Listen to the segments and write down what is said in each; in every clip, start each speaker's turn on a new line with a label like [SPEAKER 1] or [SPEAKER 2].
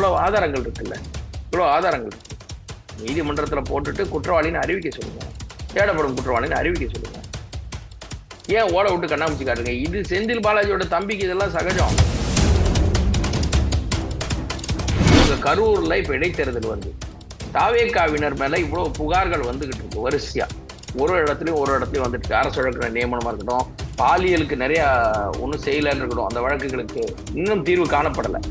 [SPEAKER 1] இவ்வளவு ஆதாரங்கள் இருக்குல்ல, இவ்வளவு ஆதாரங்கள் இருக்கு. நீதிமன்றத்துல போட்டுட்டு குற்றவாளின்னு அறிவிக்க சொல்லுங்க, தேடப்படும் குற்றவாளின்னு அறிவிக்க சொல்லுங்க. ஏன் ஓட விட்டு கண்ணாமூச்சி காட்டுங்க? இது செந்தில் பாலாஜியோட தம்பிக்கு இதெல்லாம் சகஜம். இவங்க கரூர்ல இப்ப இடைத்தேர்தல் வந்து தாவேகாவினர் மேல இவ்வளவு புகார்கள் வந்துகிட்டு இருக்கு வரிசையா. ஒரு இடத்துலயும் வந்துட்டு அரசு வழக்கு நியமனமா இருக்கட்டும், பாலியலுக்கு நிறைய ஒன்றும் செய்யலன்னு இருக்கட்டும், அந்த வழக்குகளுக்கு இன்னும் தீர்வு காணப்படலை.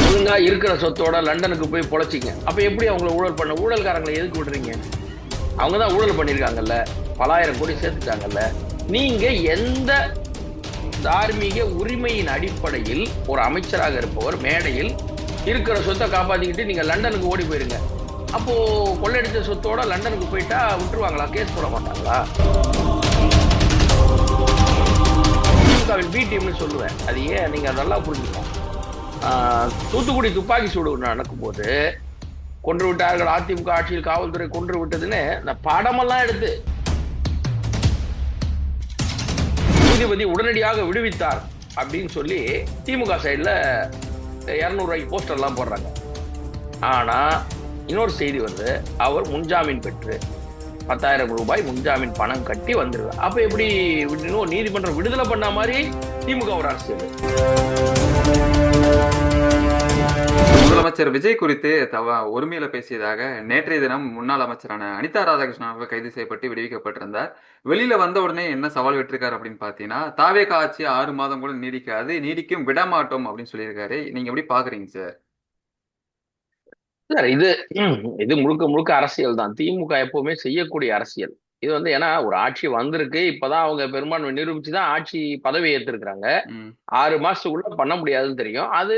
[SPEAKER 1] ஒழுங்கா இருக்கிற சொத்தோட லண்டனுக்கு போய் பொழைச்சிங்க. அப்ப எப்படி அவங்களை ஊழல் பண்ண? ஊழல்காரங்களை எதுக்கு விடுறீங்க? அவங்கதான் ஊழல் பண்ணிருக்காங்கல்ல, பலாயிரம் கோடி சேர்த்துட்டாங்கல்ல. நீங்க எந்த தார்மீக உரிமையின் அடிப்படையில் ஒரு அமைச்சராக இருப்பவர் மேடையில் இருக்கிற சொத்தை காப்பாத்திக்கிட்டு நீங்க லண்டனுக்கு ஓடி போயிருங்க. அப்போ கொள்ளையடிச்ச சொத்தோட லண்டனுக்கு போயிட்டா விட்டுருவாங்களா? கேஸ் போட மாட்டாங்களா? திமுகவின் பி டீம்னு சொல்லுவேன். அது ஏன் நீங்க அதெல்லாம் புரிஞ்சுக்கணும். தூத்துக்குடி துப்பாக்கி சூடு நடக்கும்போது கொன்று விட்டார்கள், அதிமுக ஆட்சியில் காவல்துறை கொன்று விட்டதுன்னு இந்த படமெல்லாம் எடுத்து நீதிபதி உடனடியாக விடுவித்தார் அப்படின்னு சொல்லி திமுக சைட்ல 200 ரூபாய்க்கு போஸ்டர் எல்லாம் போடுறாங்க. ஆனா இன்னொரு செய்தி வந்து அவர் முன்ஜாமீன் பெற்று 10,000 ரூபாய் முன்ஜாமீன் பணம் கட்டி வந்துருவார். அப்ப எப்படி நீதிமன்றம் விடுதலை பண்ண மாதிரி திமுக ஒரு அரசியல்.
[SPEAKER 2] முதலமைச்சர் விஜய் குறித்து ஒருமையில பேசியதாக நேற்றைய தினம் முன்னாள் அமைச்சரான அனிதா ராதாகிருஷ்ணன் கைது செய்யப்பட்டு விடுவிக்கப்பட்டிருந்தார். வெளியில வந்த உடனே என்ன சவால் விட்டுருக்காரு அப்படின்னு பாத்தீங்கன்னா, தாவேகா ஆட்சி 6 மாதம் கூட நீடிக்காது, நீடிக்கும் விடமாட்டோம் அப்படின்னு சொல்லியிருக்காரு. நீங்க எப்படி பாக்குறீங்க சார்?
[SPEAKER 1] சார் இது முழுக்க முழுக்க அரசியல் தான். திமுக எப்பவுமே செய்யக்கூடிய அரசியல் இது வந்து. ஏன்னா ஒரு ஆட்சி வந்திருக்கு, இப்பதான் அவங்க பெரும்பான்மை நிரூபிச்சுதான் ஆட்சி பதவி ஏற்றிருக்கிறாங்க. 6 மாசத்துக்குள்ள பண்ண முடியாதுன்னு தெரியும். அது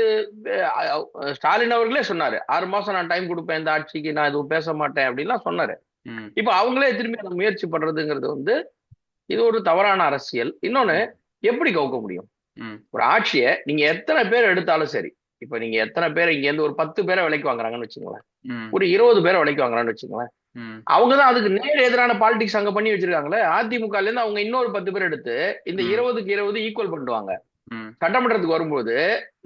[SPEAKER 1] ஸ்டாலின் அவர்களே சொன்னாரு, 6 மாசம் நான் டைம் கொடுப்பேன் இந்த ஆட்சிக்கு, நான் எதுவும் பேச மாட்டேன் அப்படின்லாம் சொன்னாரு. இப்ப அவங்களே திரும்பி அதை முயற்சி பண்றதுங்கிறது வந்து இது ஒரு தவறான அரசியல். இன்னொன்னு, எப்படி கவுக்க முடியும் ஒரு ஆட்சியை? நீங்க எத்தனை பேர் எடுத்தாலும் சரி, இப்ப நீங்க எத்தனை பேர் இங்க இருந்து ஒரு 10 பேரை விலைக்கு வாங்குறாங்கன்னு வச்சுக்கோங்களேன், ஒரு 20 பேரை விலைக்கு வாங்குறான்னு வச்சுக்கோங்களேன், அவங்கதான் அதுக்கு நேர் எதிரான பாலிடிக்ஸ் அங்க பண்ணி வச்சிருக்காங்களே. அதிமுகல இருந்து அவங்க இன்னொரு 10 பேர் எடுத்து இந்த 20க்கு 20 ஈக்குவல் பண்ணுவாங்க. சட்டமன்றத்துக்கு வரும்போது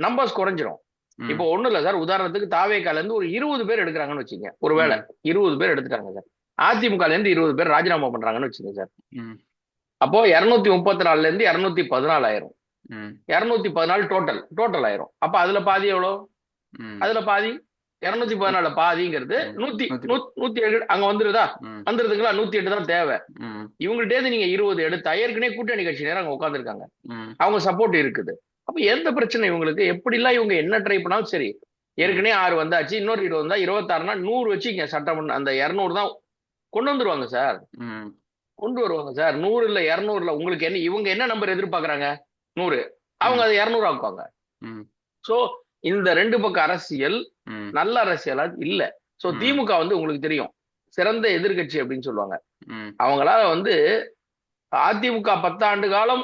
[SPEAKER 1] நம்பர்ஸ் குறைஞ்சிரும். இப்போ ஒண்ணும் இல்ல சார், உதாரணத்துக்கு தாவேகால இருந்து ஒரு 20 பேர் எடுக்கிறாங்கன்னு வச்சுங்க, ஒருவேளை 20 பேர் எடுத்துட்டாங்க சார், அதிமுகல இருந்து 20 பேர் ராஜினாமா பண்றாங்கன்னு வச்சுங்க சார், அப்போ 234ல இருந்து 214 ஆயிரும். 214 டோட்டல் ஆயிரும். அப்ப அதுல பாதி எவ்வளவு? அதுல பாதி 214 பாதிங்கிறது 107 அங்க வந்துருதா? வந்துருதுங்களா? 108 தான் தேவை. இவங்கள்ட்ட நீங்க 20 எடுத்தா ஏற்கனவே கூட்டணி கட்சி நேரம் அங்க உட்காந்துருக்காங்க, அவங்க சப்போர்ட் இருக்குது. அப்ப எந்த பிரச்சனை இவங்களுக்கு? எப்படி எல்லாம் இவங்க என்ன ட்ரை பண்ணாலும் சரி, ஏற்கனவே 6 வந்தாச்சு, இன்னொரு 20 வந்தா 26னா 100 வச்சுங்க. சட்டமன்ற அந்த 200 தான் கொண்டு வந்துருவாங்க சார், கொண்டு வருவாங்க சார். 100 இல்ல 200 உங்களுக்கு என்ன, இவங்க என்ன நம்பர் எதிர்பார்க்கறாங்க? 100, அவங்க அதை 200 ஆக்குவாங்க. சோ இந்த 2 பக்க அரசியல் நல்ல அரசியலா இல்ல. சோ திமுக வந்து உங்களுக்கு தெரியும் சிறந்த எதிர்கட்சி அப்படின்னு சொல்லுவாங்க. அவங்களால வந்து அதிமுக 10 ஆண்டு காலம்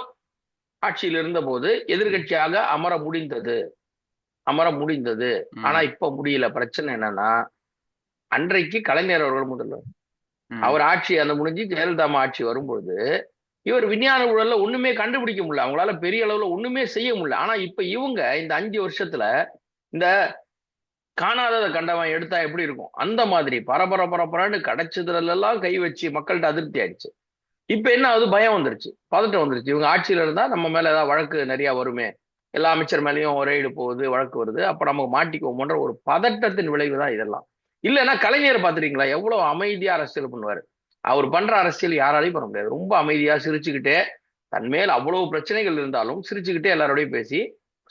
[SPEAKER 1] ஆட்சியில் இருந்த போது எதிர்கட்சியாக அமர முடிந்தது. ஆனா இப்ப முடியல. பிரச்சனை என்னன்னா, அன்றைக்கு கலைஞர் அவர்கள் முதல்வர், அவர் ஆட்சி அந்த முடிஞ்சு ஜெயலலிதா ஆட்சி வரும்போது இவர் விஞ்ஞான ஊழல்ல ஒண்ணுமே கண்டுபிடிக்க முடியல, அவங்களால பெரிய அளவுல ஒண்ணுமே செய்ய முடியல. ஆனா இப்ப இவங்க இந்த 5 வருஷத்துல இந்த காணாததை கண்டவன் எடுத்தா எப்படி இருக்கும் அந்த மாதிரி பரபரன்னு கிடைச்சதுல எல்லாம் கை வச்சு மக்கள்கிட்ட அதிருப்தி ஆயிடுச்சு. இப்ப என்ன ஆகுது? பயம் வந்துருச்சு, பதட்டம் வந்துருச்சு. இவங்க ஆட்சியில இருந்தா நம்ம மேல ஏதாவது வழக்கு நிறைய வருமே, எல்லா அமைச்சர் மேலேயும் ஒரே போகுது, வழக்கு வருது, அப்ப நமக்கு மாட்டிக்குவோம்ன்ற ஒரு பதட்டத்தின் விளைவு தான் இதெல்லாம். இல்லைன்னா கலைஞர் பாத்துறீங்களா எவ்வளவு அமைதியா அரசியல் பண்ணுவாரு? அவர் பண்ற அரசியல் யாராலையும் பண்ண முடியாது. ரொம்ப அமைதியா சிரிச்சுக்கிட்டே, தன்மேல் அவ்வளவு பிரச்சனைகள் இருந்தாலும் சிரிச்சுக்கிட்டே எல்லாரோடையும் பேசி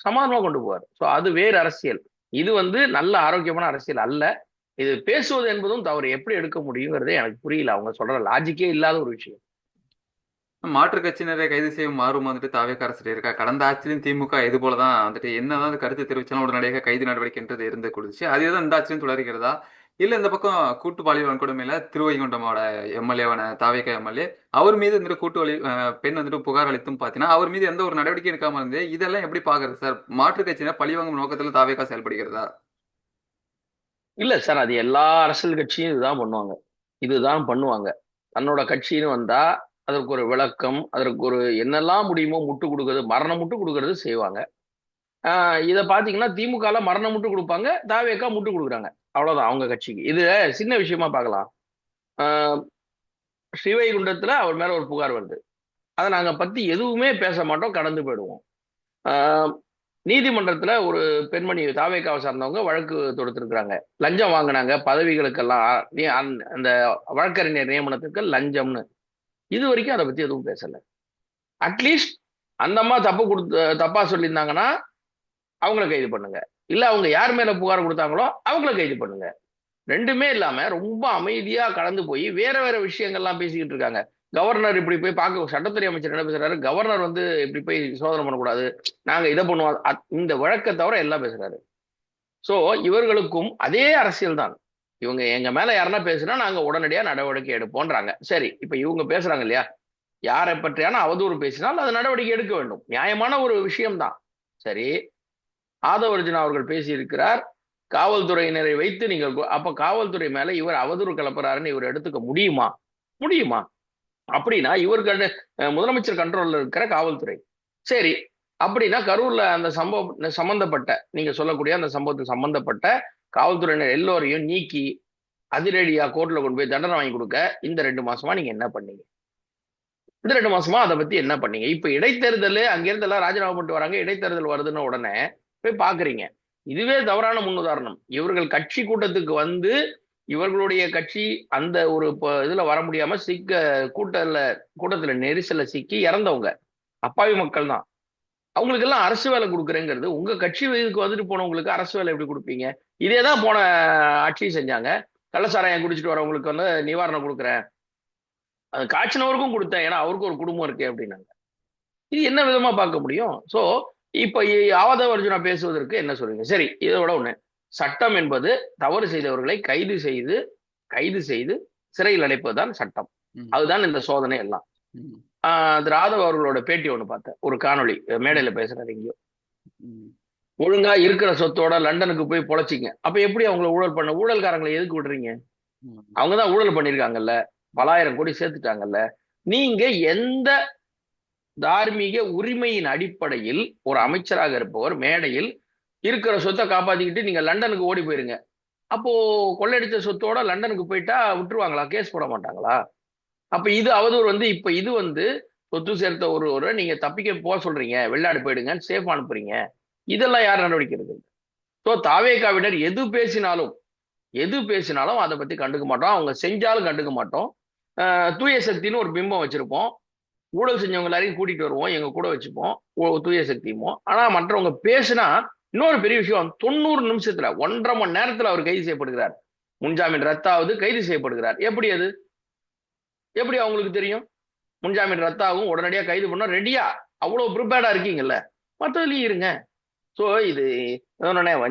[SPEAKER 1] சமாதானமா கொண்டு போவார். சோ அது வேறு அரசியல். இது வந்து நல்ல ஆரோக்கியமான அரசியல் அல்ல. இது பேசுவது என்பதும் தவறு. எப்படி எடுக்க முடியுங்கிறதே எனக்கு புரியல. அவங்க சொல்ற லாஜிக்கே இல்லாத ஒரு விஷயம்.
[SPEAKER 2] மாற்று கட்சியினரை கைது செய்யும் மாறும் வந்துட்டு தாவேகா அரசு இருக்கா. கடந்த ஆட்சியிலும் திமுக இது போலதான் வந்துட்டு என்னதான் கருத்து தெரிவிச்சாலும் உடனடியாக கைது நடவடிக்கைன்றது இருந்து கொடுத்துச்சு. அதேதான் இந்த ஆட்சியும் தொடர்கிறதா? இல்ல இந்த பக்கம் கூட்டு பாலியல் வன்கொடுமையில திருவைகுண்டமோட எம்எல்ஏவான தாவேகா எம்எல்ஏ, அவர் மீது வந்துட்டு பெண் வந்துட்டு புகார் அளித்தும் பாத்தீங்கன்னா அவர் மீது எந்த ஒரு நடவடிக்கை எடுக்காம இருந்து, இதெல்லாம் எப்படி பாக்குறது சார்? மாற்று கட்சியினர் பழிவாங்கும் நோக்கத்துல தாவேகா செயல்படுகிறதா?
[SPEAKER 1] இல்ல சார், அது எல்லா அரசியல் கட்சியும் இதுதான் பண்ணுவாங்க. தன்னோட கட்சின்னு வந்தா அதற்கு ஒரு விளக்கம், அதற்கு ஒரு என்னெல்லாம் முடியுமோ முட்டு கொடுக்கறது, மரணம் முட்டு கொடுக்கறது செய்வாங்க. இதை பாத்தீங்கன்னா திமுக மரணம் முட்டு கொடுப்பாங்க, தாவேக்கா முட்டு கொடுக்குறாங்க. அவ்வளவுதான் அவங்க கட்சிக்கு. இது சின்ன விஷயமா பார்க்கலாம். ஆஹ் ஸ்ரீவைகுண்டத்துல அவர் மேல ஒரு புகார் வருது. அதை நாங்க பத்தி எதுவுமே பேச மாட்டோம், கடந்து போயிடுவோம். ஆஹ் நீதிமன்றத்துல ஒரு பெண்மணி தாவேக்காவை சார்ந்தவங்க வழக்கு தொடுத்திருக்கிறாங்க. லஞ்சம் வாங்கினாங்க பதவிகளுக்கெல்லாம், அந்த வழக்கறிஞர் நியமனத்துக்கு லஞ்சம்னு. இது வரைக்கும் அதை பத்தி எதுவும் பேசல. அட்லீஸ்ட் அந்த அம்மா தப்பா சொல்லியிருந்தாங்கன்னா அவங்கள கைது பண்ணுங்க, இல்ல அவங்க யார் மேல புகார் கொடுத்தாங்களோ அவங்கள கைது பண்ணுங்க. ரெண்டுமே இல்லாம ரொம்ப அமைதியா கடந்து போய் வேற வேற விஷயங்கள்லாம் பேசிக்கிட்டு இருக்காங்க. கவர்னர் இப்படி போய் பார்க்க, சட்டத்துறை அமைச்சர் என்ன பேசுறாரு, கவர்னர் இப்படி போய் சோதனை பண்ணக்கூடாது, நாங்க இதை பண்ணுவோம், இந்த வழக்கை தவிர எல்லாம் பேசுறாரு. சோ இவர்களுக்கும் அதே அரசியல் தான். இவங்க எங்க மேல யாருன்னா பேசுனா நாங்க உடனடியா நடவடிக்கை எடுப்போன்றாங்க. சரி, இப்ப இவங்க பேசுறாங்க இல்லையா, யாரை பற்றியான அவதூறு பேசினால் அது நடவடிக்கை எடுக்க வேண்டும், நியாயமான ஒரு விஷயம்தான். சரி, ஆதவர்ஜுனா அவர்கள் பேசியிருக்கிறார், காவல்துறையினரை வைத்து நீங்கள் அப்ப காவல்துறை மேல இவர் அவதூறு கலப்புறாருன்னு இவர் எடுத்துக்க முடியுமா? முடியுமா? அப்படின்னா இவர்கள் முதலமைச்சர் கண்ட்ரோல்ல இருக்கிற காவல்துறை. சரி, அப்படின்னா கரூர்ல அந்த சம்பவம் சம்பந்தப்பட்ட, நீங்க சொல்லக்கூடிய அந்த சம்பவத்துக்கு சம்பந்தப்பட்ட காவல்துறையினர் எல்லோரையும் நீக்கி அதிரடியா கோர்ட்ல கொண்டு போய் தண்டனை வாங்கி கொடுக்க இந்த 2 மாசமா நீங்க என்ன பண்ணீங்க? இந்த 2 மாசமா அதை பத்தி என்ன பண்ணீங்க? இப்ப இடைத்தேர்தல், அங்கிருந்து எல்லாம் ராஜினாமா பண்ணிட்டு வராங்க, இடைத்தேர்தல் வருதுன்னு உடனே போய் பாக்குறீங்க. இதுவே தவறான முன்னுதாரணம். இவர்கள் கட்சி கூட்டத்துக்கு வந்து இவர்களுடைய கட்சி அந்த ஒரு இதுல வர முடியாம கூட்டத்துல நெரிசல சிக்கி இறந்தவங்க அப்பாவி மக்கள் தான். அவங்களுக்கு எல்லாம் அரசு வேலை கொடுக்குறேங்கிறது, உங்க கட்சி இதுக்கு வந்துட்டு போனவங்களுக்கு அரசு வேலை எப்படி கொடுப்பீங்க? இதேதான் போன ஆட்சி செஞ்சாங்க. கள்ளச்சாராயம் குடிச்சிட்டு வரவங்களுக்கு நிவாரணம் கொடுக்குறேன், அது காய்ச்சினவருக்கும் கொடுத்தேன், ஏன்னா அவருக்கு ஒரு குடும்பம் இருக்கு அப்படின்னாங்க. இது என்ன விதமா பார்க்க முடியும்? சோ இப்ப ஆவதவர்ஜுனா பேசுவதற்கு என்ன சொல்றீங்க? சரி, இதோட ஒண்ணு, சட்டம் என்பது தவறு செய்தவர்களை கைது செய்து சிறையில் அடைப்பதுதான் சட்டம். அதுதான் இந்த சோதனை எல்லாம். ராதவ் அவர்களோட பேட்டி ஒண்ணு பார்த்தேன், ஒரு காணொளி, மேடையில பேசுறாரு எங்கேயோ. ஒழுங்கா இருக்கிற சொத்தோட லண்டனுக்கு போய் பொழைச்சிங்க. அப்ப எப்படி அவங்கள ஊழல்காரங்களை எதுக்கு விடுறீங்க? அவங்கதான் ஊழல் பண்ணிருக்காங்கல்ல, பலாயிரம் கோடி சேர்த்துட்டாங்கல்ல. நீங்க எந்த தார்மீக உரிமையின் அடிப்படையில் ஒரு அமைச்சராக இருப்பவர் மேடையில் இருக்கிற சொத்தை காப்பாத்திக்கிட்டு நீங்க லண்டனுக்கு ஓடி போயிருங்க, அப்போ கொள்ளையடிச்ச சொத்தோட லண்டனுக்கு போயிட்டா விட்டுருவாங்களா? கேஸ் போட மாட்டாங்களா? அப்ப இது அவதூறு. இப்ப இது சொத்து சேர்த்த ஒருவரை நீங்க தப்பிக்க போக சொல்றீங்க, வெளிநாடு போயிடுங்க, சேஃப் அனுப்புறீங்க. இதெல்லாம் யார் நடவடிக்கை எடுக்கிறது? ஸோ தாவேகாவினர் எது பேசினாலும் அதை பத்தி கண்டுக்க மாட்டோம், அவங்க செஞ்சாலும் கண்டுக்க மாட்டோம். தூய சக்தின்னு ஒரு பிம்பம் வச்சிருப்போம், ஊழல் செஞ்சவங்க எல்லாரையும் கூட்டிட்டு வருவோம், எங்க கூட வச்சுப்போம், தூய சக்தியுமோ. ஆனா மற்றவங்க பேசுனா இன்னொரு பெரிய விஷயம், 90 நிமிஷத்துல 1.5 மணி நேரத்துல அவர் கைது செய்யப்படுகிறார், முன்ஜாமீன் ரத்தாவது, கைது செய்யப்படுகிறார். எப்படி அவங்களுக்கு தெரியும் முன்ஜாமீன் ரத்தாகும், உடனடியா கைது பண்ண ரெடியா அவ்வளவு ப்ரிப்பேர்டா இருக்கீங்கல்ல, மற்றதுலயும் இருங்க. சோ இது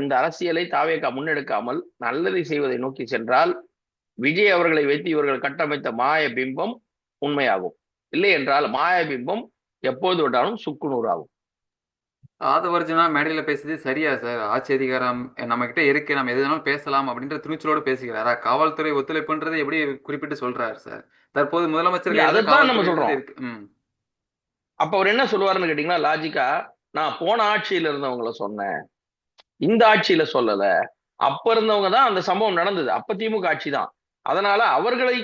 [SPEAKER 1] இந்த அரசியலை தாவேகா முன்னெடுக்காமல் நல்லதை செய்வதை நோக்கி சென்றால் விஜய் அவர்களை வைத்து இவர்கள் கட்டமைத்த மாய பிம்பம் உண்மையாகும். இல்லை என்றால் மாய பிம்பம் எப்போது விட்டாலும் சுக்குநூறு ஆகும்.
[SPEAKER 2] ஆதவர்ஜுனா மேடையில பேசுறது சரியா சார்? ஆட்சி அதிகாரம் நம்ம கிட்ட இருக்கு, நம்ம எதுனாலும் பேசலாம் அப்படின்ற துணிச்சலோடு பேசுகிறாரா? காவல்துறை ஒத்துழைப்புன்றது எப்படி குறிப்பிட்டு சொல்றாரு சார்? தற்போது முதலமைச்சர்
[SPEAKER 1] அதைத்தான் நம்ம சொல்றோம். அப்ப அவர் என்ன சொல்லுவாருன்னு கேட்டீங்கன்னா, லாஜிக்கா, நான் போன ஆட்சியில இருந்தவங்கள சொன்னேன், இந்த ஆட்சியில சொல்லல. அப்ப இருந்தவங்க தான் அந்த சம்பவம் நடந்தது, அப்ப திமுக ஆட்சி தான். அதனால அவர்களை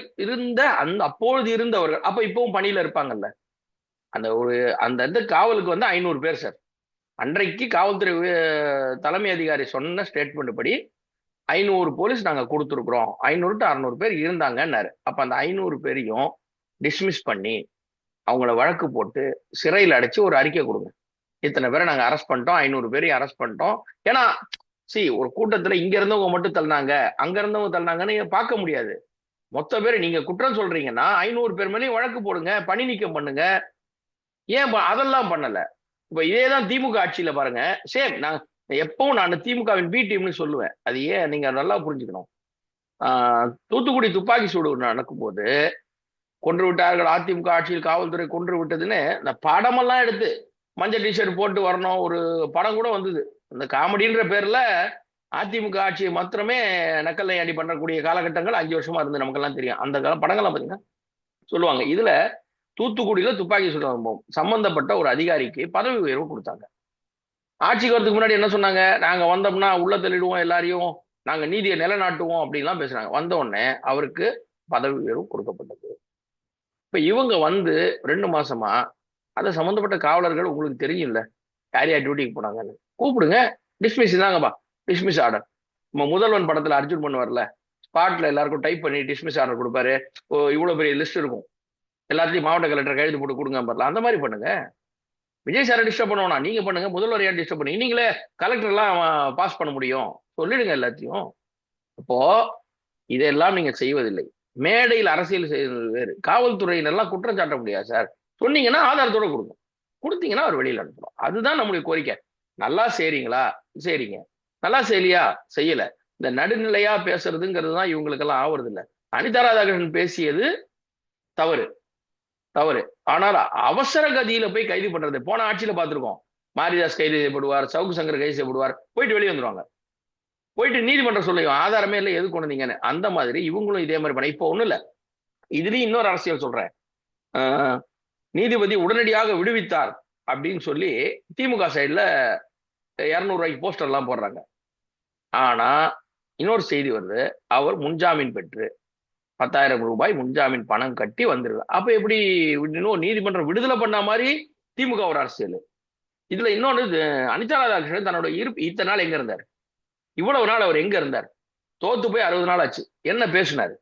[SPEAKER 1] அப்பொழுது இருந்தவர்கள் அப்ப இப்பவும் பணியில இருப்பாங்கல்ல. அந்த காவலுக்கு 500 பேர் சார். அன்றைக்கு காவல்துறை தலைமை அதிகாரி சொன்ன ஸ்டேட்மெண்ட் படி 500 போலீஸ் நாங்க கொடுத்துருக்குறோம், 500 to 600 பேர் இருந்தாங்கன்னாரு. அப்ப அந்த 500 பேரையும் டிஸ்மிஸ் பண்ணி அவங்கள வழக்கு போட்டு சிறையில் அடைச்சு ஒரு அறிக்கை கொடுங்க, இத்தனை பேரை நாங்க அரெஸ்ட் பண்ணிட்டோம், 500 பேரையும் அரெஸ்ட் பண்ணிட்டோம். ஏன்னா ஒரு கூட்டத்துல இங்க இருந்தவங்க மட்டும் தள்ளினாங்க, அங்க இருந்தவங்க தள்ளினாங்கன்னு பார்க்க முடியாது. மொத்த பேர் நீங்க குற்றம் சொல்றீங்கன்னா 500 பேர் மேலேயும் வழக்கு போடுங்க, பணி நீக்கம் பண்ணுங்க. ஏன் அதெல்லாம் பண்ணல? இப்ப இதேதான் திமுக ஆட்சியில பாருங்க, சேம். எப்பவும் நான் திமுகவின் பி டீம்னு சொல்லுவேன். அது ஏன் நீங்க நல்லா புரிஞ்சுக்கணும். தூத்துக்குடி துப்பாக்கி சூடு நடக்கும்போது கொன்று விட்டார்கள் அதிமுக ஆட்சியில் காவல்துறை கொன்று விட்டதுன்னு இந்த படமெல்லாம் எடுத்து மஞ்சள் டிஷர்ட் போட்டு வரணும், ஒரு படம் கூட வந்தது. அந்த காமெடின்ற பேர்ல அதிமுக ஆட்சியை மாத்திரமே நக்கல் அடி பண்ணக்கூடிய காலகட்டங்கள் 5 வருஷமா இருந்து நமக்கெல்லாம் தெரியும். அந்த படங்கள்லாம் பாத்தீங்கன்னா சொல்லுவாங்க. இதுல தூத்துக்குடியில துப்பாக்கி சூடு சம்பந்தப்பட்ட ஒரு அதிகாரிக்கு பதவி உயர்வு கொடுத்தாங்க. ஆட்சிக்கு வரதுக்கு முன்னாடி என்ன சொன்னாங்க? நாங்க வந்தோம்னா உள்ள தள்ளிடுவோம் எல்லாரையும், நாங்க நீதியை நிலைநாட்டுவோம் அப்படின்லாம் பேசுறாங்க. வந்த உடனே அவருக்கு பதவி உயர்வு கொடுக்கப்பட்டது. இப்ப இவங்க வந்து 2 மாசமா அது சம்பந்தப்பட்ட காவலர்கள் உங்களுக்கு தெரியும்ல, யார் யார் டியூட்டிக்கு போனாங்கன்னு. கூப்பிடுங்க, டிஸ்மிஸ் தாங்கப்பா, டிஸ்மிஸ் ஆர்டர். நம்ம முதல்வன் படத்துல அர்ஜுன் பண்ணுவார்ல, ஸ்பாட்ல எல்லாருக்கும் டைப் பண்ணி டிஸ்மிஸ் ஆர்டர் கொடுப்பாரு. இவ்வளவு பெரிய லிஸ்ட் இருக்கும், எல்லாத்தையும் மாவட்ட கலெக்டர் கையெழுத்து போட்டு கொடுங்க பாருல, அந்த மாதிரி பண்ணுங்க. விஜய் சாரை டிஸ்டர்ப் பண்ணுவோம்னா நீங்க பண்ணுங்க, முதல்வர் ஏன் டிஸ்டர்ப் பண்ணி நீங்களே கலெக்டர் எல்லாம் பாஸ் பண்ண முடியும், சொல்லிடுங்க எல்லாத்தையும். அப்போ இதெல்லாம் நீங்க செய்வதில்லை. மேடையில் அரசியல் செய்வது வேறு. காவல்துறையினெல்லாம் குற்றம் சாட்ட முடியாது சார். சொன்னீங்கன்னா ஆதாரத்தோட கொடுங்க, கொடுத்தீங்கன்னா அவர் வெளியில அனுப்பணும். அதுதான் நம்முடைய கோரிக்கை. நல்லா செய்றீங்களா? செய்றீங்க. நல்லா செய்யலையா? செய்யல. இந்த நடுநிலையா பேசுறதுங்கிறது தான் இவங்களுக்கெல்லாம் ஆவறது இல்லை. அனிதா ராதாகிருஷ்ணன் பேசியது தவறு, தவறு. ஆனால் அவசர கதியில போய் கைது பண்றது, போன ஆட்சியில பார்த்திருக்கோம். மாரிதாஸ் கைது செய்யப்படுவார், சவுக்கு சங்கர் கைது செய்யப்படுவார், போயிட்டு வெளியே வந்துருவாங்க. போயிட்டு நீதிமன்றம் சொல்லுவோம் ஆதாரமே இல்லை, எது கொண்டு வந்தீங்கன்னு. அந்த மாதிரி இவங்களும் இதே மாதிரி பண்ண. இப்போ ஒண்ணும் இல்ல, இதுலயும் இன்னொரு அரசியல் சொல்றேன். நீதிபதி உடனடியாக விடுவித்தார் அப்படின்னு சொல்லி திமுக சைடுல 200 ரூபாய்க்கு போஸ்டர் எல்லாம் போடுறாங்க. ஆனா இன்னொரு செய்தி வருது, அவர் முன்ஜாமீன் பெற்று 10,000 ரூபாய் முன்ஜாமீன் பணம் கட்டி வந்துருது. அப்ப எப்படி இன்னும் நீதிமன்றம் விடுதலை பண்ண மாதிரி திமுக ஒரு அரசியல். இதுல இன்னொன்னு, அனிதா ராதாகிருஷ்ணன் தன்னோட இருப்பு இத்தனை நாள் எங்க இருந்தார்? இவ்வளவு நாள் அவர் எங்க இருந்தார்? தோத்து போய் 60 நாள் ஆச்சு. என்ன பேசினாரு?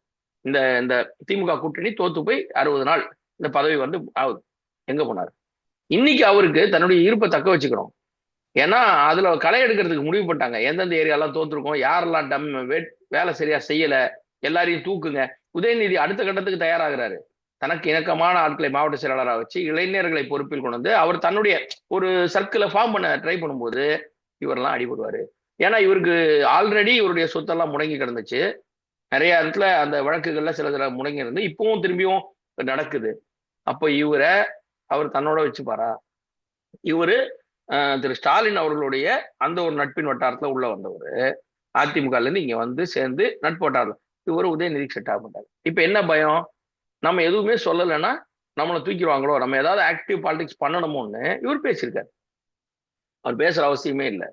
[SPEAKER 1] இந்த இந்த திமுக கூட்டணி தோத்து போய் 60 நாள் இந்த பதவி வந்து ஆகுது, எங்க போனார்? இன்னைக்கு அவருக்கு தன்னுடைய இருப்பை தக்க வச்சுக்கணும். ஏன்னா அதுல களை எடுக்கிறதுக்கு முடிவு பண்ணிட்டாங்க. எந்தெந்த ஏரியாலாம் தோத்துருக்கோம், யாரெல்லாம் வேலை சரியா செய்யல, எல்லாரையும் தூக்குங்க. உதயநிதி அடுத்த கட்டத்துக்கு தயாராகிறாரு. தனக்கு இணக்கமான ஆட்களை மாவட்ட செயலாளராக வச்சு இளைஞர்களை பொறுப்பில் கொண்டு வந்து அவர் தன்னுடைய ஒரு சர்க்கிளை ஃபார்ம் பண்ண ட்ரை பண்ணும்போது இவரெல்லாம் அடிபடுவாரு. ஏன்னா இவருக்கு ஆல்ரெடி இவருடைய சொத்தெல்லாம் முடங்கி கிடந்துச்சு. நிறைய இடத்துல அந்த வழக்குகள்ல சில முடங்கி இருந்து இப்பவும் திரும்பியும் நடக்குது. அப்போ அவர் தன்னோட வச்சுப்பாரா? இவரு திரு ஸ்டாலின் அவர்களுடைய அந்த ஒரு நட்பின் வட்டாரத்துல உள்ள வந்தவர். அதிமுக இருந்து இங்க வந்து சேர்ந்து நட்பு வட்டாரத்துல இவரு உதயநிதிக்கு செட் ஆக மாட்டாரு. இப்ப என்ன பயம்? நம்ம எதுவுமே சொல்லலைன்னா நம்மளை தூக்கிடுவாங்களோ, நம்ம ஏதாவது ஆக்டிவ் பாலிடிக்ஸ் பண்ணணுமோன்னு இவர் பேசியிருக்காரு. அவர் பேசுற அவசியமே இல்லை.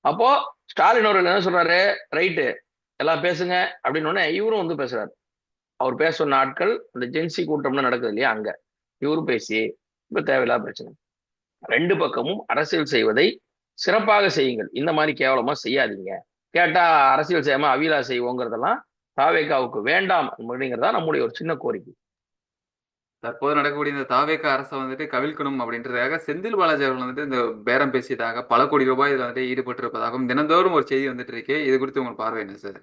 [SPEAKER 1] அப்போ ஸ்டாலின் அவர்கள் என்ன சொல்றாரு? ரைட்டு, எல்லாம் பேசுங்க அப்படின்னு இவரும் வந்து பேசுறாரு. அவர் பேச சொன்ன ஆட்கள் அந்த ஜென்சி கூட்டம்னு நடக்குது இல்லையா, அங்க இவரும் பேசி இப்ப தேவையில்லாத பிரச்சனை. 2 பக்கமும் அரசியல் செய்வதை சிறப்பாக செய்யுங்கள், இந்த மாதிரி கேவலமா செய்யாதீங்க. கேட்டா அரசியல் செய்யாம அவிலா செய்வோங்கிறதெல்லாம் தாவேகாவுக்கு வேண்டாம் அப்படிங்கிறதா நம்முடைய ஒரு சின்ன கோரிக்கை.
[SPEAKER 2] தற்போது நடக்கக்கூடிய இந்த தாவேக அரசை வந்துட்டு கவிழ்க்கணும் அப்படின்றதுக்காக செந்தில் பாலாஜி அவர்கள் வந்துட்டு இந்த பேரம் பேசியதாக பல கோடி ரூபாய் இதில் வந்துட்டு ஈடுபட்டிருப்பதாகவும் தினந்தோறும் ஒரு செய்தி வந்துட்டு இருக்கு. இது குறித்து உங்கள் பார்வை என்ன சார்?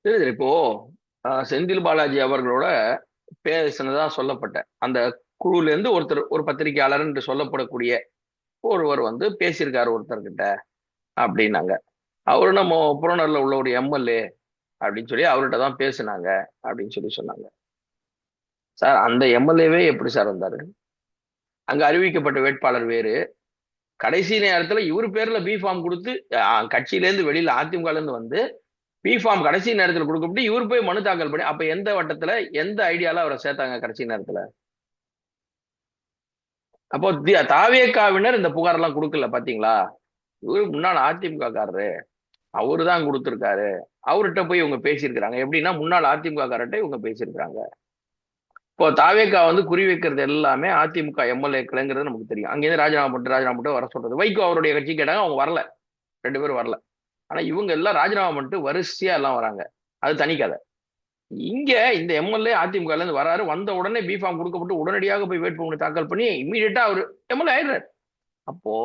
[SPEAKER 1] சரி, இப்போ செந்தில் பாலாஜி அவர்களோட பேசினதா சொல்லப்பட்ட அந்த குழுல இருந்து ஒருத்தர், ஒரு பத்திரிகையாளர் என்று சொல்லப்படக்கூடிய ஒருவர் வந்து பேசியிருக்காரு ஒருத்தர்கிட்ட அப்படின்னாங்க. அவரு நம்ம புறநகர்ல உள்ள ஒரு எம்எல்ஏ அப்படின்னு சொல்லி அவர்கிட்ட தான் பேசினாங்க அப்படின்னு சொல்லி சொன்னாங்க. சார், அந்த எம்எல்ஏவே எப்படி சார் வந்தாரு? அங்க அறிவிக்கப்பட்ட வேட்பாளர் வேறு. கடைசி நேரத்துல இவர் பேர்ல பி ஃபார்ம் கொடுத்து கட்சியில இருந்து வெளியில அதிமுக இருந்து வந்து பி ஃபார்ம் கடைசி நேரத்துல கொடுக்கப்பட்டு இவர் போய் மனு தாக்கல் பண்ணி, அப்ப எந்த வட்டத்துல எந்த ஐடியால அவரை சேர்த்தாங்க கடைசி நேரத்துல? அப்போ தாவேகாவினர் இந்த புகார் எல்லாம் கொடுக்கல பாத்தீங்களா? இவரு முன்னாள் அதிமுக காரரு, அவரு தான் கொடுத்திருக்காரு. அவர்கிட்ட போய் இவங்க பேசியிருக்கிறாங்க. எப்படின்னா முன்னாள் அதிமுக காரர்கிட்ட இவங்க பேசியிருக்கிறாங்க. இப்போ தாவேகா வந்து குறி வைக்கிறது எல்லாமே அதிமுக எம்எல்ஏக்களுங்கிறது நமக்கு தெரியும். அங்கேருந்து ராஜினாமா பண்ணிட்டு வர சொல்றது. வைகோ அவருடைய கட்சி கேட்டாங்க, அவங்க வரல, 2 பேரும் வரல. ஆனா இவங்க எல்லாம் ராஜினாமா பண்ணிட்டு வரிசையா எல்லாம் வராங்க. அது தனி கதை. இங்க இந்த எம்எல்ஏ அதிமுக இருந்து வராரு, வந்த உடனே பி ஃபார்ம் கொடுக்கப்பட்டு உடனடியாக போய் வேட்புமனு தாக்கல் பண்ணி இம்மீடியட்டா அவர் எம்எல்ஏ ஆயிடுறாரு. அப்போ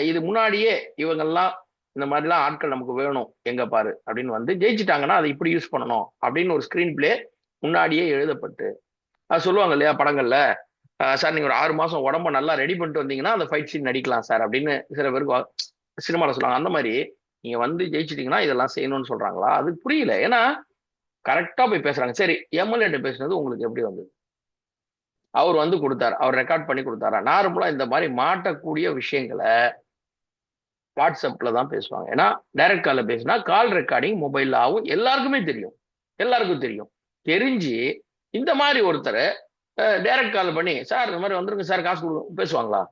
[SPEAKER 1] இது முன்னாடியே இவங்கெல்லாம் இந்த மாதிரிலாம் ஆட்கள் நமக்கு வேணும் எங்க பாரு அப்படின்னு வந்து ஜெயிச்சுட்டாங்கன்னா அதை இப்படி யூஸ் பண்ணணும் அப்படின்னு ஒரு ஸ்கிரீன் பிளே முன்னாடியே எழுதப்பட்டு அது சொல்லுவாங்க இல்லையா படங்கள்ல, சார் நீங்க ஒரு 6 மாசம் உடம்ப நல்லா ரெடி பண்ணிட்டு வந்தீங்கன்னா அந்த ஃபைட் சீன் நடிக்கலாம் சார் அப்படின்னு சில பேருக்கு சினிமாவில் சொல்லுவாங்க. அந்த மாதிரி நீங்க வந்து ஜெயிச்சிட்டீங்கன்னா இதெல்லாம் செய்யணும்னு சொல்றாங்களா? அது புரியல. ஏன்னா கரெக்டா போய் பேசுறாங்க. சரி, எம்எல்ஏ பேசுனது உங்களுக்கு எப்படி வந்தது? அவர் வந்து கொடுத்தாரு, அவர் ரெக்கார்ட் பண்ணி கொடுத்தாரா? நார்மலா இந்த மாதிரி மாட்டக்கூடிய விஷயங்களை வாட்ஸ்அப்ல தான் பேசுவாங்க. ஏன்னா டைரக்ட் கால்ல பேசினா கால் ரெக்கார்டிங் மொபைல்ல ஆகும், எல்லாருக்குமே தெரியும், எல்லாருக்கும் தெரியும். தெரிஞ்சு இந்த மாதிரி ஒருத்தர் டைரக்ட் கால் பண்ணி சார் இந்த மாதிரி வந்துருங்க சார் காசு கொடுங்க பேசுவாங்களா?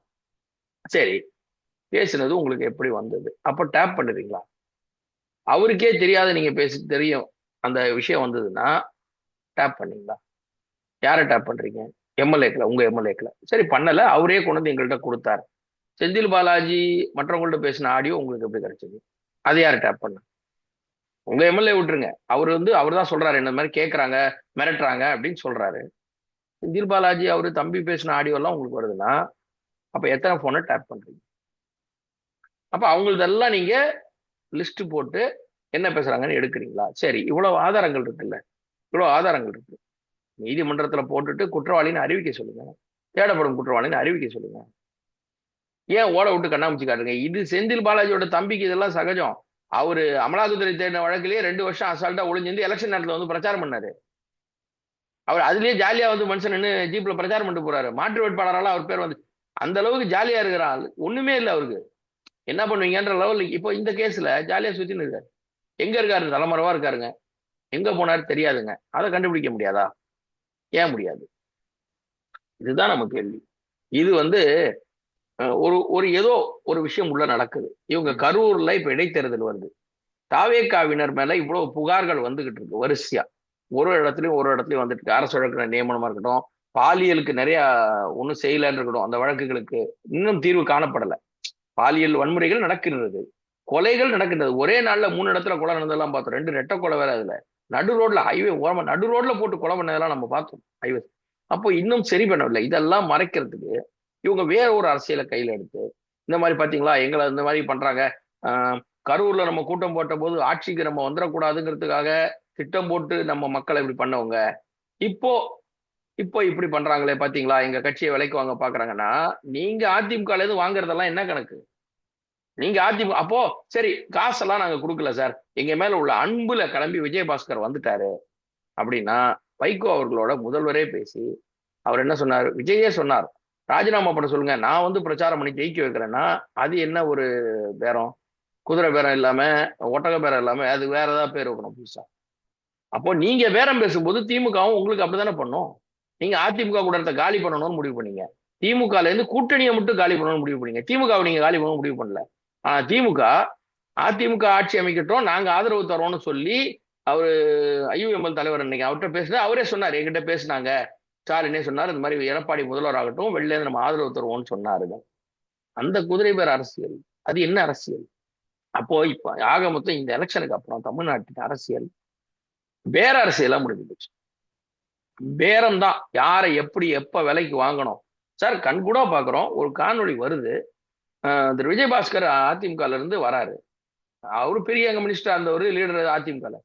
[SPEAKER 1] சரி, பேசுனது உங்களுக்கு எப்படி வந்தது? அப்போ டேப் பண்ணுறீங்களா? அவருக்கே தெரியாத நீங்க பேசி தெரியும் அந்த விஷயம் வந்ததுன்னா டேப் பண்ணீங்களா? யாரை டேப் பண்றீங்க? எம்எல்ஏக்களை, உங்க எம்எல்ஏக்களை. சரி பண்ணல, அவரே கொண்டு வந்து எங்கள்கிட்ட கொடுத்தாரு. செந்தில் பாலாஜி மற்றவங்கள்ட்ட பேசின ஆடியோ உங்களுக்கு எப்படி கிடைச்சது? அது யாரை டேப் பண்ண? உங்க எம்எல்ஏ விட்டுருங்க, அவர் தான் சொல்றாரு இந்த மாதிரி கேட்கறாங்க, மிரட்டுறாங்க அப்படின்னு சொல்றாரு. செந்தில் பாலாஜி அவரு தம்பி பேசின ஆடியோ எல்லாம் உங்களுக்கு வருதுன்னா அப்ப எத்தனை போனை டேப் பண்றீங்க? அப்ப அவங்களதெல்லாம் நீங்க லிஸ்ட் போட்டு என்ன பேசுறாங்கன்னு எடுக்கிறீங்களா? சரி, இவ்வளவு ஆதாரங்கள் இருக்குல்ல, இவ்வளவு ஆதாரங்கள் இருக்கு, நீதிமன்றத்துல போட்டுட்டு குற்றவாளின்னு அறிவிக்க சொல்லுங்க, தேடப்படும் குற்றவாளின்னு அறிவிக்க சொல்லுங்க. ஏன் ஓட விட்டு கண்ணாமூச்சி காட்டுங்க? இது செந்தில் பாலாஜியோட தம்பிக்கு இதெல்லாம் சகஜம். அவரு அமலாக்கத்துறை தேடின வழக்கிலேயே 2 வருஷம் அசால்ட்டா ஒளிஞ்சிருந்து எலெக்ஷன் நேரத்துல வந்து பிரச்சாரம் பண்ணாரு. அவர் அதுலயே ஜாலியா வந்து மனுஷன் நின்று ஜீப்ல பிரச்சாரம் பண்ணிட்டு போறாரு. மாற்று வேட்பாளரால அவர் பேர் வந்து அந்த அளவுக்கு ஜாலியா இருக்கிற ஆள் ஒண்ணுமே இல்லை அவருக்கு. என்ன பண்ணுவீங்கன்ற லெவல் இப்போ இந்த கேஸ்ல ஜாலியா சுத்தின்னு இருக்காரு. எங்க இருக்காரு? தலைமறைவா இருக்காருங்க. எங்க போனாரு தெரியாதுங்க. அதை கண்டுபிடிக்க முடியாதா? ஏன் முடியாது? இதுதான் நம்ம கேள்வி. இது வந்து ஒரு ஒரு ஏதோ ஒரு விஷயம் உள்ள நடக்குது. இவங்க கரூர்ல இப்ப இடைத்தேர்தல் வருது. தாவேகாவினர் மேல இவ்வளவு புகார்கள் வந்துகிட்டு இருக்கு வரிசையா. ஒரு இடத்துலயும் வந்துட்டு இருக்கு. அரசு வழக்கு நியமனமா இருக்கட்டும், பாலியலுக்கு நிறைய ஒன்றும் செய்யலன்னு இருக்கட்டும், அந்த வழக்குகளுக்கு இன்னும் தீர்வு காணப்படல. பாலியல் வன்முறைகள் நடக்கின்றது, கொலைகள் நடக்கின்றது. ஒரே நாள்ல 3 இடத்துல கொலை நடந்ததெல்லாம் பார்த்தோம். 2 ரெட்டை கொலை வேற. அதுல நடு ரோட்ல ஹைவே ஓரமா நடு ரோட்ல போட்டு கொலை பண்ணதெல்லாம் நம்ம பார்த்தோம் ஹைவே. அப்போ இன்னும் சரி பண்ணவில்லை. இதெல்லாம் மறைக்கிறதுக்கு இவங்க வேற ஒரு அரசியலை கையில எடுத்து இந்த மாதிரி பாத்தீங்களா எங்களை இந்த மாதிரி பண்றாங்க. ஆஹ் கரூர்ல நம்ம கூட்டம் போட்ட போது ஆட்சிக்கு நம்ம வந்துடக்கூடாதுங்கிறதுக்காக திட்டம் போட்டு நம்ம மக்களை இப்படி பண்ணவங்க இப்போ இப்போ இப்படி பண்றாங்களே பாத்தீங்களா, எங்க கட்சியை விலைக்கு வாங்க பாக்குறாங்கன்னா, நீங்க அதிமுகல இருந்து வாங்குறதெல்லாம் என்ன கணக்கு? நீங்க அதிமுக அப்போ சரி, காசெல்லாம் நாங்க கொடுக்கல சார், எங்க மேல உள்ள அன்புல கிளம்பி விஜயபாஸ்கர் வந்துட்டாரு அப்படின்னா, வைகோ அவர்களோட முதல்வரே பேசி அவர் என்ன சொன்னார்? விஜயே சொன்னார், ராஜினாமா பண்ண சொல்லுங்க, நான் வந்து பிரச்சாரம் பண்ணி ஜெயிக்க வைக்கிறேன்னா அது என்ன ஒரு பேரம்? குதிரை பேரம் இல்லாம, ஒட்டக பேரம் இல்லாம, அது வேற ஏதாவது பேர் வைக்கணும் புதுசா. அப்போ நீங்க பேரம் பேசும்போது திமுகவும் உங்களுக்கு அப்படித்தானே பண்ணும். நீங்க அதிமுக கூட இடத்த காலி பண்ணணும்னு முடிவு பண்ணீங்க. திமுகல இருந்து கூட்டணியை மட்டும் காலி பண்ணணும்னு முடிவு பண்ணீங்க. திமுகவை நீங்க காலி பண்ணணும் முடிவு பண்ணல. ஆனா திமுக அதிமுக ஆட்சி அமைக்கட்டும், நாங்க ஆதரவு தரோம்னு சொல்லி அவரு ஐயுஎம்எல் தலைவர் இன்னைக்கு அவர்கிட்ட பேசுனா அவரே சொன்னார், என்கிட்ட பேசினாங்க, ஸ்டாலினே சொன்னார், இந்த மாதிரி எடப்பாடி முதல்வர் ஆகட்டும், வெளில இருந்து நம்ம ஆதரவு தருவோம்னு சொன்னாருங்க. அந்த குதிரை பேர் அரசியல். அது என்ன அரசியல்? அப்போ இப்ப ஆக மொத்தம் இந்த எலெக்ஷனுக்கு அப்புறம் தமிழ்நாட்டுக்கு அரசியல் பேர அரசியலா முடிஞ்சு போச்சு. பேரம் தான், யாரை எப்படி எப்ப விலைக்கு வாங்கணும். சார் கண்கூடா பாக்குறோம், ஒரு காணொளி வருது. திரு விஜயபாஸ்கர் அதிமுகல இருந்து வராரு. அவரு பெரிய மினிஸ்டர், அந்த ஒரு லீடர் அதிமுகல.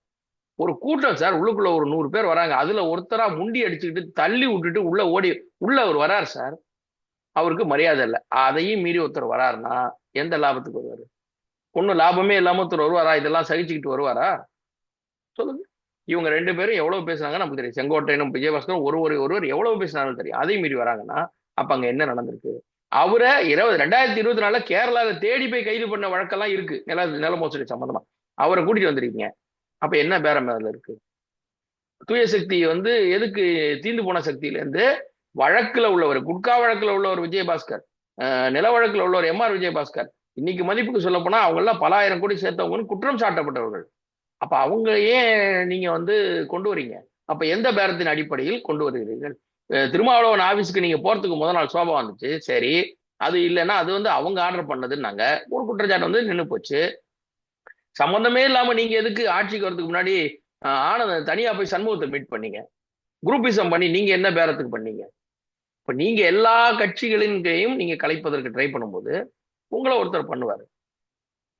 [SPEAKER 1] ஒரு கூட்டம் சார், உள்ளுக்குள்ள ஒரு 100 பேர் வராங்க. அதுல ஒருத்தரா முண்டி அடிச்சுக்கிட்டு தள்ளி விட்டுட்டு உள்ள அவர் வராரு சார். அவருக்கு மரியாதை இல்லை. அதையும் மீறி ஒருத்தர் வராருன்னா எந்த லாபத்துக்கு வருவாரு? ஒன்னும் லாபமே இல்லாம ஒருத்தர் வருவாரா? இதெல்லாம் சகிச்சுக்கிட்டு வருவாரா? சொல்லுங்க. இவங்க 2 பேரும் எவ்வளவு பேசுனாங்க நமக்கு தெரியும். செங்கோட்டையனும் விஜயபாஸ்கரும் ஒருவர் எவ்வளவு பேசினாலும் தெரியும். அதையும் மீறி வராங்கன்னா அப்ப அங்க என்ன நடந்திருக்கு? அவரை 2024 கேரளால தேடி போய் கைது பண்ண வழக்கெல்லாம் இருக்கு, நில மோசடி சம்பந்தமா. அவரை கூட்டிட்டு வந்திருக்கீங்க. அப்ப என்ன பேரம் அதுல இருக்கு? தூய சக்தி வந்து எதுக்கு? தீந்து போன சக்தியில இருந்து வழக்குல உள்ளவர், குட்கா வழக்குல உள்ளவர் விஜயபாஸ்கர், நில வழக்குல உள்ளவர் எம்ஆர் விஜயபாஸ்கர், இன்னைக்கு மதிப்புக்கு சொல்ல போனா அவங்க எல்லாம் பல ஆயிரம் கோடி சேர்த்தவங்கன்னு குற்றம் சாட்டப்பட்டவர்கள். அப்ப அவங்க ஏன் நீங்க வந்து கொண்டு வரீங்க? அப்ப எந்த பேரத்தின் அடிப்படையில் கொண்டு வருகிறீர்கள்? திருமாவளவன் ஆபீஸ்க்கு நீங்க போறதுக்கு முதல் நாள் சோபா வந்துச்சு, சரி. அது இல்லைன்னா அது வந்து அவங்க ஆர்டர் பண்ணதுன்னாங்க. ஒரு குற்றச்சாட்டு வந்து நின்று போச்சு. சம்பந்தமே இல்லாம நீங்க எதுக்கு ஆட்சிக்கு வரதுக்கு முன்னாடி ஆனந்த தனியா போய் சண்முகத்தை மீட் பண்ணீங்க? குரூப்பிசம் பண்ணி நீங்க என்ன பேரத்துக்கு பண்ணீங்க? இப்ப நீங்க எல்லா கட்சிகளின் நீங்க கலைப்பதற்கு ட்ரை பண்ணும்போது உங்களை ஒருத்தர் பண்ணுவாரு.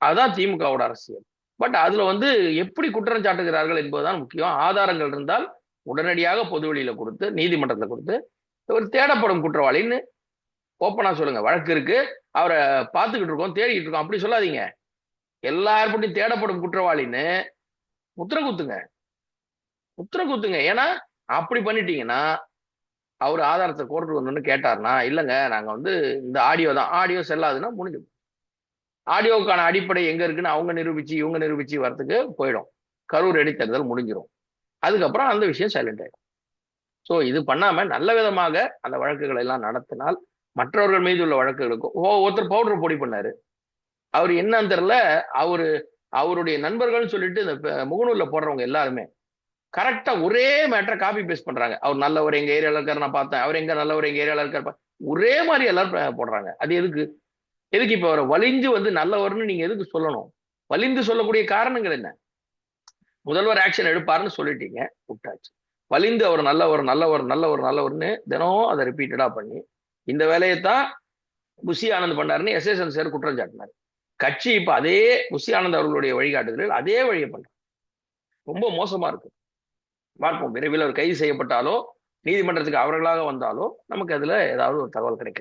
[SPEAKER 1] அதுதான் திமுகவோட அரசியல். பட் அதுல வந்து எப்படி குற்றம் சாட்டுகிறார்கள் என்பதுதான் முக்கியம். ஆதாரங்கள் இருந்தால் உடனடியாக பொதுவெளியில கொடுத்து, நீதிமன்றத்துல கொடுத்து, ஒரு தேடப்படும் குற்றவாளின்னு ஓப்பனா சொல்லுங்க. வழக்கு இருக்கு, அவரை பார்த்துக்கிட்டு இருக்கோம், தேடிக்கிட்டு இருக்கோம், அப்படி சொல்லாதீங்க. எல்லாருப்பட்டையும் தேடப்படும் குற்றவாளின்னு உத்தரவு குத்துங்க, உத்தரவு குத்துங்க. ஏன்னா அப்படி பண்ணிட்டீங்கன்னா, அவர் ஆதாரத்தை கோர்ட்டுக்கு வந்து கேட்டாருன்னா, இல்லைங்க நாங்க வந்து இந்த ஆடியோ தான், ஆடியோ செல்லாதுன்னா முடிஞ்சு. ஆடியோவுக்கான அடிப்படை எங்க இருக்குன்னு அவங்க நிரூபிச்சு இவங்க நிரூபிச்சு வரதுக்கு போயிடும். கரூர் இடைத்தேர்தல் முடிஞ்சிடும். அதுக்கப்புறம் அந்த விஷயம் சைலண்ட் ஆயிடும். ஸோ இது பண்ணாம நல்ல விதமாக அந்த வழக்குகளை எல்லாம் நடத்தினால் மற்றவர்கள் மீது உள்ள வழக்குகளுக்கும் ஒருத்தர் பவுடர் பொடி பண்ணாரு. அவர் என்னன்னு தெரியல. அவரு அவருடைய நண்பர்கள்னு சொல்லிட்டு இந்த முகநூல்ல போடுறவங்க எல்லாருமே கரெக்டா ஒரே மேட்டரை காப்பி பேஸ்ட் பண்றாங்க. அவர் நல்லவர் எங்க ஏரியால இருக்காரு, நான் பார்த்தேன். அவர் எங்க நல்லவர் எங்க ஏரியால இருக்காரு, ஒரே மாதிரி எல்லாரும் போடுறாங்க. அது எதுக்கு? எதுக்கு இப்ப அவரை வலிந்து வந்து நல்லவர்னு நீங்க எதுக்கு சொல்லணும்? வலிந்து சொல்லக்கூடிய காரணங்கள் என்ன? முதல்வர் ஆக்ஷன் எடுப்பாருன்னு சொல்லிட்டீங்க, விட்டாச்சு. வலிந்து அவர் நல்லவர் நல்லவர் நல்லவர் நல்லவர்னு தினம் அதை ரிப்பீட்டடா பண்ணி இந்த வேலையைத்தான் புஷி ஆனந்த் பண்ணாருன்னு எஸ்எஸ்என் சார் குற்றம் சாட்டினார். கட்சி இப்ப அதே புஷி ஆனந்த் அவர்களுடைய வழிகாட்டுதலில் அதே வழியை பண்ற ரொம்ப மோசமா இருக்கு. பார்ப்போம், விரைவில் அவர் கைது செய்யப்பட்டாலோ நீதிமன்றத்துக்கு அவர்களாக வந்தாலோ நமக்கு அதுல ஏதாவது ஒரு தகவல் கிடைக்கும்.